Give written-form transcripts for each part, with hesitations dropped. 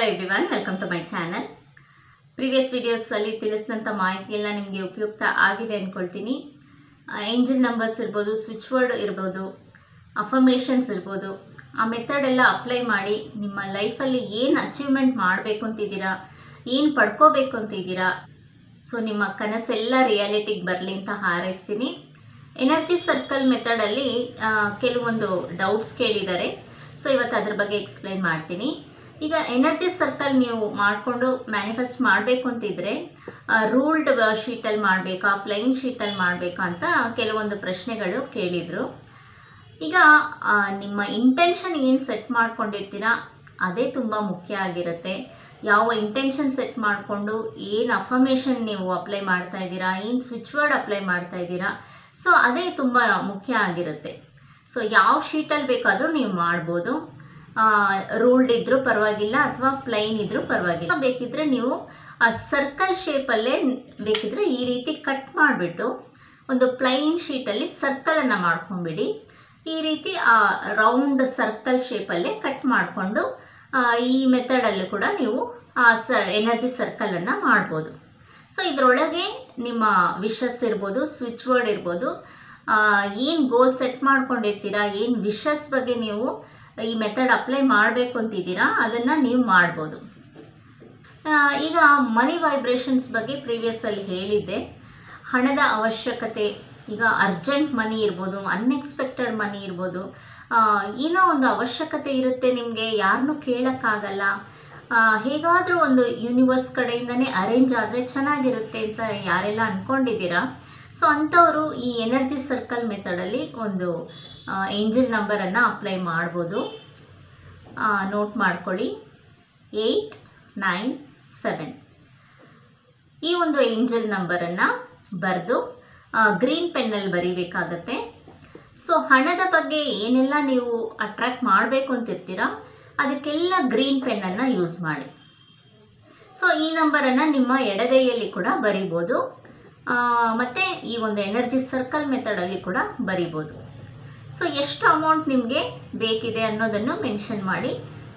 Hello everyone, welcome to my channel. Previous ವಿಡಿಯೋಸಲ್ಲಿ ತಿಳಿಸಿದಂಥ ಮಾಹಿತಿ ಎಲ್ಲ ನಿಮಗೆ ಉಪಯುಕ್ತ ಆಗಿದೆ ಅಂದ್ಕೊಳ್ತೀನಿ. ಏಂಜಲ್ ನಂಬರ್ಸ್ ಇರ್ಬೋದು, ಸ್ವಿಚ್ ವರ್ಡ್ ಇರ್ಬೋದು, ಅಫರ್ಮೇಷನ್ಸ್ ಇರ್ಬೋದು, ಆ ಮೆಥಡ್ ಎಲ್ಲ ಅಪ್ಲೈ ಮಾಡಿ ನಿಮ್ಮ ಲೈಫಲ್ಲಿ ಏನು ಅಚೀವ್ಮೆಂಟ್ ಮಾಡಬೇಕು ಅಂತಿದ್ದೀರಾ, ಏನು ಪಡ್ಕೋಬೇಕು ಅಂತಿದ್ದೀರಾ, ಸೊ ನಿಮ್ಮ ಕನಸೆಲ್ಲ ರಿಯಾಲಿಟಿಗೆ ಬರಲಿ ಅಂತ ಹಾರೈಸ್ತೀನಿ. ಎನರ್ಜಿ ಸರ್ಕಲ್ ಮೆಥಡಲ್ಲಿ ಕೆಲವೊಂದು ಡೌಟ್ಸ್ ಕೇಳಿದ್ದಾರೆ. ಸೊ ಇವತ್ತು ಅದ್ರ ಬಗ್ಗೆ ಎಕ್ಸ್ಪ್ಲೈನ್ ಮಾಡ್ತೀನಿ. ಈಗ ಎನರ್ಜಿ ಸರ್ಕಲ್ ನೀವು ಮಾಡಿಕೊಂಡು ಮ್ಯಾನಿಫೆಸ್ಟ್ ಮಾಡಬೇಕು ಅಂತಿದ್ರೆ ರೂಲ್ಡ್ ಶೀಟಲ್ಲಿ ಮಾಡಬೇಕಾ, ಪ್ಲೈನ್ ಶೀಟಲ್ಲಿ ಮಾಡಬೇಕಾ ಅಂತ ಕೆಲವೊಂದು ಪ್ರಶ್ನೆಗಳು ಕೇಳಿದರು. ಈಗ ನಿಮ್ಮ ಇಂಟೆನ್ಷನ್ ಏನು ಸೆಟ್ ಮಾಡ್ಕೊಂಡಿರ್ತೀರಾ ಅದೇ ತುಂಬ ಮುಖ್ಯ ಆಗಿರುತ್ತೆ. ಯಾವ ಇಂಟೆನ್ಷನ್ ಸೆಟ್ ಮಾಡಿಕೊಂಡು ಏನು ಅಫರ್ಮೇಷನ್ ನೀವು ಅಪ್ಲೈ ಮಾಡ್ತಾ ಇದ್ದೀರಾ, ಏನು ಸ್ವಿಚ್ ವರ್ಡ್ ಅಪ್ಲೈ ಮಾಡ್ತಾ ಇದ್ದೀರಾ, ಸೊ ಅದೇ ತುಂಬ ಮುಖ್ಯ ಆಗಿರುತ್ತೆ. ಸೊ ಯಾವ ಶೀಟಲ್ಲಿ ಬೇಕಾದರೂ ನೀವು ಮಾಡ್ಬೋದು. ರೂಲ್ಡ್ ಇದ್ದರೂ ಪರವಾಗಿಲ್ಲ ಅಥವಾ ಪ್ಲೈನ್ ಇದ್ದರೂ ಪರವಾಗಿಲ್ಲ. ಬೇಕಿದ್ರೆ ನೀವು ಆ ಸರ್ಕಲ್ ಶೇಪಲ್ಲೇ ಬೇಕಿದ್ರೆ ಈ ರೀತಿ ಕಟ್ ಮಾಡಿಬಿಟ್ಟು ಒಂದು ಪ್ಲೈನ್ ಶೀಟಲ್ಲಿ ಸರ್ಕಲನ್ನು ಮಾಡ್ಕೊಂಬಿಡಿ. ಈ ರೀತಿ ಆ ರೌಂಡ್ ಸರ್ಕಲ್ ಶೇಪಲ್ಲೇ ಕಟ್ ಮಾಡಿಕೊಂಡು ಈ ಮೆಥಡಲ್ಲಿ ಕೂಡ ನೀವು ಆ ಎನರ್ಜಿ ಸರ್ಕಲನ್ನು ಮಾಡ್ಬೋದು. ಸೊ ಇದರೊಳಗೆ ನಿಮ್ಮ ವಿಶಸ್ ಇರ್ಬೋದು, ಸ್ವಿಚ್ ವರ್ಡ್ ಇರ್ಬೋದು, ಏನು ಗೋಲ್ ಸೆಟ್ ಮಾಡ್ಕೊಂಡಿರ್ತೀರಾ, ಏನು ವಿಶಸ್ ಬಗ್ಗೆ ನೀವು ಈ ಮೆಥಡ್ ಅಪ್ಲೈ ಮಾಡಬೇಕು ಅಂತಿದ್ದೀರಾ ಅದನ್ನು ನೀವು ಮಾಡ್ಬೋದು. ಈಗ ಮನಿ ವೈಬ್ರೇಷನ್ಸ್ ಬಗ್ಗೆ ಪ್ರೀವಿಯಸ್ಸಲ್ಲಿ ಹೇಳಿದ್ದೆ. ಹಣದ ಅವಶ್ಯಕತೆ, ಈಗ ಅರ್ಜೆಂಟ್ ಮನಿ ಇರ್ಬೋದು, ಅನ್ಎಕ್ಸ್ಪೆಕ್ಟೆಡ್ ಮನಿ ಇರ್ಬೋದು, ಏನೋ ಒಂದು ಅವಶ್ಯಕತೆ ಇರುತ್ತೆ ನಿಮಗೆ, ಯಾರನ್ನೂ ಕೇಳೋಕ್ಕಾಗಲ್ಲ, ಹೇಗಾದರೂ ಒಂದು ಯೂನಿವರ್ಸ್ ಕಡೆಯಿಂದನೇ ಅರೇಂಜ್ ಆದರೆ ಚೆನ್ನಾಗಿರುತ್ತೆ ಅಂತ ಯಾರೆಲ್ಲ ಅಂದ್ಕೊಂಡಿದ್ದೀರಾ, ಸೊ ಅಂಥವರು ಈ ಎನರ್ಜಿ ಸರ್ಕಲ್ ಮೆಥಡಲ್ಲಿ ಒಂದು ಏಂಜಲ್ ನಂಬರನ್ನು ಅಪ್ಲೈ ಮಾಡ್ಬೋದು. ನೋಟ್ ಮಾಡ್ಕೊಳ್ಳಿ, 897 ಈ ಒಂದು ಏಂಜಲ್ ನಂಬರನ್ನು ಬರೆದು ಗ್ರೀನ್ ಪೆನ್ನಲ್ಲಿ ಬರೀಬೇಕಾಗತ್ತೆ. ಸೊ ಹಣದ ಬಗ್ಗೆ ಏನೆಲ್ಲ ನೀವು ಅಟ್ರ್ಯಾಕ್ಟ್ ಮಾಡಬೇಕು ಅಂತಿರ್ತೀರ ಅದಕ್ಕೆಲ್ಲ ಗ್ರೀನ್ ಪೆನ್ನನ್ನು ಯೂಸ್ ಮಾಡಿ. ಸೊ ಈ ನಂಬರನ್ನು ನಿಮ್ಮ ಎಡಗೈಯಲ್ಲಿ ಕೂಡ ಬರಿಬೋದು, ಮತ್ತು ಈ ಒಂದು ಎನರ್ಜಿ ಸರ್ಕಲ್ ಮೆಥಡಲ್ಲಿ ಕೂಡ ಬರಿಬೋದು. ಸೊ ಎಷ್ಟು ಅಮೌಂಟ್ ನಿಮಗೆ ಬೇಕಿದೆ ಅನ್ನೋದನ್ನು ಮೆನ್ಷನ್ ಮಾಡಿ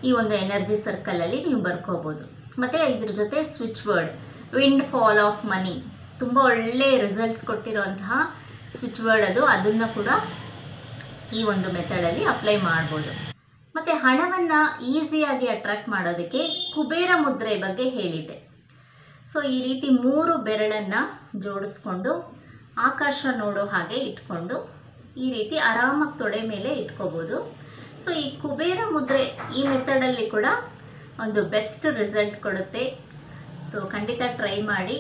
ಈ ಒಂದು ಎನರ್ಜಿ ಸರ್ಕಲಲ್ಲಿ ನೀವು ಬರ್ಕೋಬೋದು. ಮತ್ತು ಇದ್ರ ಜೊತೆ switch word wind fall of money, ತುಂಬ ಒಳ್ಳೆ ರಿಸಲ್ಟ್ಸ್ ಕೊಟ್ಟಿರೋಂತಹ ಸ್ವಿಚ್ ವರ್ಡ್ ಅದನ್ನು ಕೂಡ ಈ ಒಂದು ಮೆಥಡಲ್ಲಿ ಅಪ್ಲೈ ಮಾಡ್ಬೋದು. ಮತ್ತು ಹಣವನ್ನು ಈಸಿಯಾಗಿ ಅಟ್ರ್ಯಾಕ್ಟ್ ಮಾಡೋದಕ್ಕೆ ಕುಬೇರ ಮುದ್ರೆ ಬಗ್ಗೆ ಹೇಳಿದೆ. ಸೊ ಈ ರೀತಿ 3 ಬೆರಳನ್ನು ಜೋಡಿಸ್ಕೊಂಡು ಆಕಾಶ ನೋಡೋ ಹಾಗೆ ಇಟ್ಕೊಂಡು ಈ ರೀತಿ ಆರಾಮಾಗಿ ತೊಡೆ ಮೇಲೆ ಇಟ್ಕೋಬೋದು. ಸೊ ಈ ಕುಬೇರ ಮುದ್ರೆ ಈ ಮೆಥಡಲ್ಲಿ ಕೂಡ ಒಂದು ಬೆಸ್ಟ್ ರಿಸಲ್ಟ್ ಕೊಡುತ್ತೆ. ಸೊ ಖಂಡಿತ ಟ್ರೈ ಮಾಡಿ.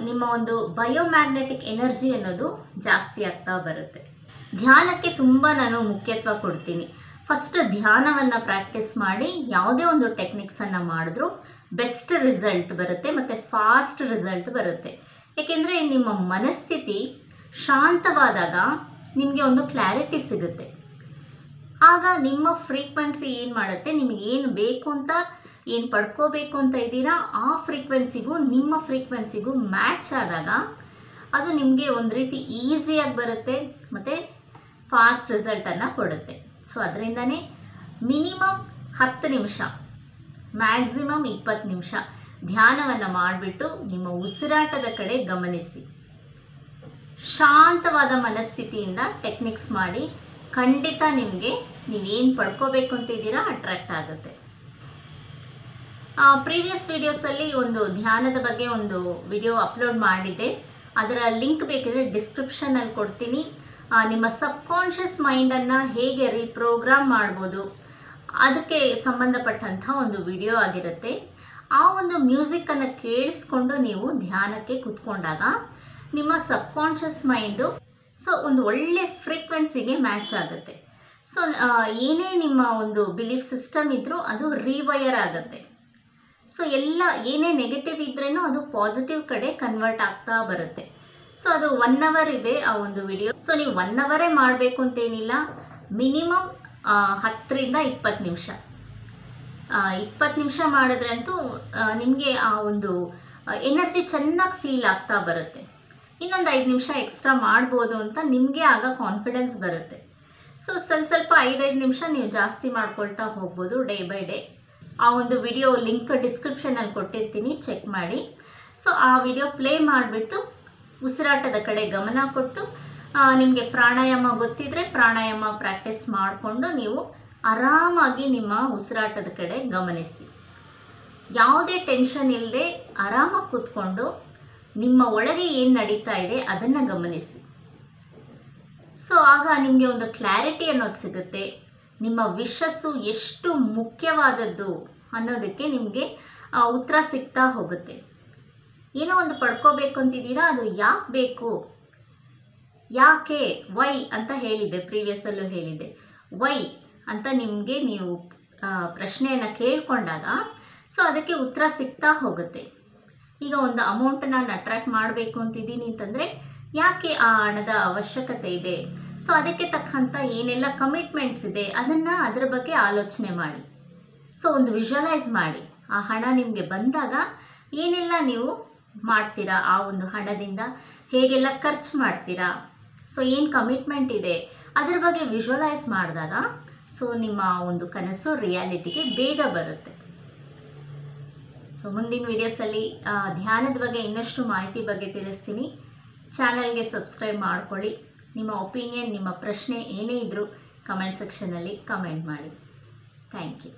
ನಿಮ್ಮ ಒಂದು ಬಯೋಮ್ಯಾಗ್ನೆಟಿಕ್ ಎನರ್ಜಿ ಅನ್ನೋದು ಜಾಸ್ತಿ ಆಗ್ತಾ ಬರುತ್ತೆ. ಧ್ಯಾನಕ್ಕೆ ತುಂಬ ನಾನು ಮುಖ್ಯತ್ವ ಕೊಡ್ತೀನಿ. ಫಸ್ಟ್ ಧ್ಯಾನವನ್ನು ಪ್ರಾಕ್ಟೀಸ್ ಮಾಡಿ ಯಾವುದೇ ಒಂದು ಟೆಕ್ನಿಕ್ಸನ್ನು ಮಾಡಿದ್ರೂ ಬೆಸ್ಟ್ ರಿಸಲ್ಟ್ ಬರುತ್ತೆ ಮತ್ತು ಫಾಸ್ಟ್ ರಿಸಲ್ಟ್ ಬರುತ್ತೆ. ಏಕೆಂದರೆ ನಿಮ್ಮ ಮನಸ್ಥಿತಿ ಶಾಂತವಾದಾಗ ನಿಮಗೆ ಒಂದು ಕ್ಲಾರಿಟಿ ಸಿಗುತ್ತೆ. ಆಗ ನಿಮ್ಮ ಫ್ರೀಕ್ವೆನ್ಸಿ ಏನು ಮಾಡುತ್ತೆ, ನಿಮಗೆ ಏನು ಬೇಕು ಅಂತ, ಏನು ಪಡ್ಕೋಬೇಕು ಅಂತ ಇದ್ದೀರಾ ಆ ಫ್ರೀಕ್ವೆನ್ಸಿಗೂ ನಿಮ್ಮ ಫ್ರೀಕ್ವೆನ್ಸಿಗೂ ಮ್ಯಾಚ್ ಆದಾಗ ಅದು ನಿಮಗೆ ಒಂದು ರೀತಿ ಈಸಿಯಾಗಿ ಬರುತ್ತೆ ಮತ್ತು ಫಾಸ್ಟ್ ರಿಸಲ್ಟನ್ನು ಕೊಡುತ್ತೆ. ಸೊ ಅದರಿಂದನೇ ಮಿನಿಮಮ್ 10 ನಿಮಿಷ, ಮ್ಯಾಕ್ಸಿಮಮ್ 20 ನಿಮಿಷ ಧ್ಯಾನವನ್ನು ಮಾಡಿಬಿಟ್ಟು ನಿಮ್ಮ ಉಸಿರಾಟದ ಕಡೆ ಗಮನಿಸಿ. ಶಾಂತವಾದ ಮನಸ್ಥಿತಿಯಿಂದ ಟೆಕ್ನಿಕ್ಸ್ ಮಾಡಿ, ಖಂಡಿತ ನಿಮಗೆ ನೀವೇನು ಪಡ್ಕೋಬೇಕು ಅಂತಿದ್ದೀರಾ ಅಟ್ರ್ಯಾಕ್ಟ್ ಆಗುತ್ತೆ. ಪ್ರೀವಿಯಸ್ ವಿಡಿಯೋಸಲ್ಲಿ ಒಂದು ಧ್ಯಾನದ ಬಗ್ಗೆ ಒಂದು ವಿಡಿಯೋ ಅಪ್ಲೋಡ್ ಮಾಡಿದ್ದೆ. ಅದರ ಲಿಂಕ್ ಬೇಕಿದ್ರೆ ಡಿಸ್ಕ್ರಿಪ್ಷನಲ್ಲಿ ಕೊಡ್ತೀನಿ. ನಿಮ್ಮ ಸಬ್ಕಾನ್ಷಿಯಸ್ ಮೈಂಡನ್ನು ಹೇಗೆ ರೀಪ್ರೋಗ್ರಾಮ್ ಮಾಡ್ಬೋದು ಅದಕ್ಕೆ ಸಂಬಂಧಪಟ್ಟಂಥ ಒಂದು ವಿಡಿಯೋ ಆಗಿರುತ್ತೆ. ಆ ಒಂದು ಮ್ಯೂಸಿಕ್ಕನ್ನು ಕೇಳಿಸ್ಕೊಂಡು ನೀವು ಧ್ಯಾನಕ್ಕೆ ಕೂತ್ಕೊಂಡಾಗ ನಿಮ್ಮ ಸಬ್ಕಾನ್ಷಿಯಸ್ ಮೈಂಡು ಒಂದು ಒಳ್ಳೆ ಫ್ರೀಕ್ವೆನ್ಸಿಗೆ ಮ್ಯಾಚ್ ಆಗುತ್ತೆ. ಸೊ ಏನೇ ನಿಮ್ಮ ಒಂದು ಬಿಲೀಫ್ ಸಿಸ್ಟಮ್ ಇದ್ದರೂ ಅದು ರೀವೈರ್ ಆಗುತ್ತೆ. ಸೊ ಏನೇ ನೆಗೆಟಿವ್ ಇದ್ರೂ ಅದು ಪಾಸಿಟಿವ್ ಕಡೆ ಕನ್ವರ್ಟ್ ಆಗ್ತಾ ಬರುತ್ತೆ. ಸೊ ಅದು 1 ಅವರ್ ಇದೆ ಆ ಒಂದು ವಿಡಿಯೋ. ಸೊ ನೀವು 1 ಅವರೇ ಮಾಡಬೇಕು ಅಂತೇನಿಲ್ಲ, ಮಿನಿಮಮ್ 10ರಿಂದ 20 ನಿಮಿಷ. 20 ನಿಮಿಷ ಮಾಡಿದ್ರಂತೂ ನಿಮಗೆ ಆ ಒಂದು ಎನರ್ಜಿ ಚೆನ್ನಾಗಿ ಫೀಲ್ ಆಗ್ತಾ ಬರುತ್ತೆ. ಇನ್ನೊಂದು 5 ನಿಮಿಷ ಎಕ್ಸ್ಟ್ರಾ ಮಾಡ್ಬೋದು ಅಂತ ನಿಮಗೆ ಆಗ ಕಾನ್ಫಿಡೆನ್ಸ್ ಬರುತ್ತೆ. ಸೊ ಸ್ವಲ್ಪ 5-5 ನಿಮಿಷ ನೀವು ಜಾಸ್ತಿ ಮಾಡ್ಕೊಳ್ತಾ ಹೋಗ್ಬೋದು ಡೇ ಬೈ ಡೇ. ಆ ಒಂದು ವಿಡಿಯೋ ಲಿಂಕ್ ಡಿಸ್ಕ್ರಿಪ್ಷನಲ್ಲಿ ಕೊಟ್ಟಿರ್ತೀನಿ, ಚೆಕ್ ಮಾಡಿ. ಸೊ ಆ ವಿಡಿಯೋ ಪ್ಲೇ ಮಾಡಿಬಿಟ್ಟು ಉಸಿರಾಟದ ಕಡೆ ಗಮನ ಕೊಟ್ಟು ನಿಮಗೆ ಪ್ರಾಣಾಯಾಮ ಗೊತ್ತಿದ್ದರೆ ಪ್ರಾಣಾಯಾಮ ಪ್ರಾಕ್ಟೀಸ್ ಮಾಡಿಕೊಂಡು ನೀವು ಆರಾಮಾಗಿ ನಿಮ್ಮ ಉಸಿರಾಟದ ಕಡೆ ಗಮನಿಸಿ. ಯಾವುದೇ ಟೆನ್ಷನ್ ಇಲ್ಲದೆ ಆರಾಮಾಗಿ ಕೂತ್ಕೊಂಡು ನಿಮ್ಮ ಒಳಗೆ ಏನು ನಡೀತಾ ಇದೆ ಅದನ್ನು ಗಮನಿಸಿ. ಸೊ ಆಗ ನಿಮಗೆ ಒಂದು ಕ್ಲಾರಿಟಿ ಅನ್ನೋದು ಸಿಗುತ್ತೆ. ನಿಮ್ಮ ವಿಷಸ್ಸು ಎಷ್ಟು ಮುಖ್ಯವಾದದ್ದು ಅನ್ನೋದಕ್ಕೆ ನಿಮಗೆ ಉತ್ತರ ಸಿಗ್ತಾ ಹೋಗುತ್ತೆ. ಏನೋ ಒಂದು ಪಡ್ಕೋಬೇಕು ಅಂತಿದ್ದೀರಾ, ಅದು ಯಾಕೆ ಬೇಕು, ಯಾಕೆ, ವೈ ಅಂತ ಹೇಳಿದ್ದೆ, ಪ್ರೀವಿಯಸ್ಸಲ್ಲೂ ಹೇಳಿದ್ದೆ. ವೈ ಅಂತ ನಿಮಗೆ ನೀವು ಪ್ರಶ್ನೆಯನ್ನು ಕೇಳಿಕೊಂಡಾಗ ಸೊ ಅದಕ್ಕೆ ಉತ್ತರ ಸಿಗ್ತಾ ಹೋಗುತ್ತೆ. ಈಗ ಒಂದು ಅಮೌಂಟನ್ನು ನಾನು ಅಟ್ರ್ಯಾಕ್ಟ್ ಮಾಡಬೇಕು ಅಂತಿದ್ದೀನಿ ಅಂತಂದರೆ ಯಾಕೆ ಆ ಹಣದ ಅವಶ್ಯಕತೆ ಇದೆ, ಸೊ ಅದಕ್ಕೆ ತಕ್ಕಂಥ ಏನೆಲ್ಲ ಕಮಿಟ್ಮೆಂಟ್ಸ್ ಇದೆ ಅದನ್ನು ಅದರ ಬಗ್ಗೆ ಆಲೋಚನೆ ಮಾಡಿ. ಸೊ ಒಂದು ವಿಜುವಲೈಸ್ ಮಾಡಿ. ಆ ಹಣ ನಿಮಗೆ ಬಂದಾಗ ಏನೆಲ್ಲ ನೀವು ಮಾಡ್ತೀರಾ, ಆ ಒಂದು ಹಣದಿಂದ ಹೇಗೆಲ್ಲ ಖರ್ಚು ಮಾಡ್ತೀರಾ, ಸೊ ಏನು ಕಮಿಟ್ಮೆಂಟ್ ಇದೆ ಅದರ ಬಗ್ಗೆ ವಿಜುವಲೈಸ್ ಮಾಡಿದಾಗ ಸೊ ನಿಮ್ಮ ಒಂದು ಕನಸು ರಿಯಾಲಿಟಿಗೆ ಬೇಗ ಬರುತ್ತೆ. ಸೊ ಮುಂದಿನ ವೀಡಿಯೋಸಲ್ಲಿ ಧ್ಯಾನದ ಬಗ್ಗೆ ಇನ್ನಷ್ಟು ಮಾಹಿತಿ ಬಗ್ಗೆ ತಿಳಿಸ್ತೀನಿ. ಚಾನಲ್ಗೆ ಸಬ್ಸ್ಕ್ರೈಬ್ ಮಾಡ್ಕೊಳ್ಳಿ. ನಿಮ್ಮ ಒಪಿನಿಯನ್, ನಿಮ್ಮ ಪ್ರಶ್ನೆ ಏನೇ ಇದ್ದರೂ ಕಮೆಂಟ್ ಸೆಕ್ಷನಲ್ಲಿ ಕಮೆಂಟ್ ಮಾಡಿ. Thank you.